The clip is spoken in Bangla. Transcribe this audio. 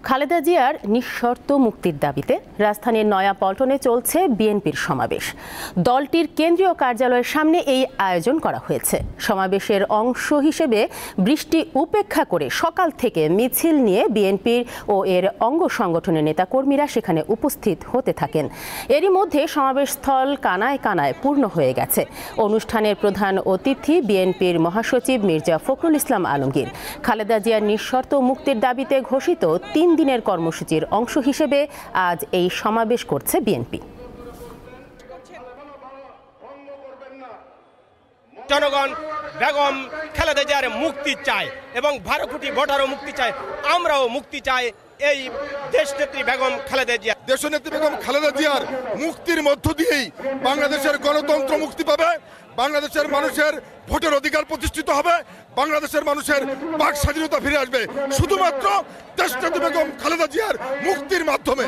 খালেদা জিয়ার নিঃশর্ত মুক্তির দাবিতে রাজধানীর নয়াপল্টনে চলছে বিএনপির সমাবেশ। দলটির কেন্দ্রীয় কার্যালয়ের সামনে এই আয়োজন করা হয়েছে। সমাবেশের অংশ হিসেবে বৃষ্টি উপেক্ষা করে সকাল থেকে মিছিল নিয়ে বিএনপির ও এর অঙ্গ সংগঠনের নেতাকর্মীরা সেখানে উপস্থিত হতে থাকেন। এরই মধ্যে সমাবেশস্থল কানায় কানায় পূর্ণ হয়ে গেছে। অনুষ্ঠানের প্রধান অতিথি বিএনপির মহাসচিব মির্জা ফখরুল ইসলাম আলমগীর। খালেদা জিয়ার নিঃশর্ত মুক্তির দাবিতে ঘোষিত 3 দিনের কর্মসূচির অংশ হিসেবে আজ এই সমাবেশ করছে বিএনপি। জনগণ বেগম খালেদা জিয়ার মুক্তি চায় এবং 12 কোটি ভোটারও মুক্তি চায়, আমরাও মুক্তি চাই। এই দেশনেত্রী বেগম খালেদা জিয়া, দেশনেত্রী বেগম খালেদা জিয়ার মুক্তির মধ্য দিয়েই বাংলাদেশের গণতন্ত্র মুক্তি পাবে, বাংলাদেশের মানুষের ভোটের অধিকার প্রতিষ্ঠিত হবে, বাংলাদেশের মানুষের বাক স্বাধীনতা ফিরে আসবে শুধুমাত্র দেশনেত্রী বেগম খালেদা জিয়ার মুক্তির মাধ্যমে।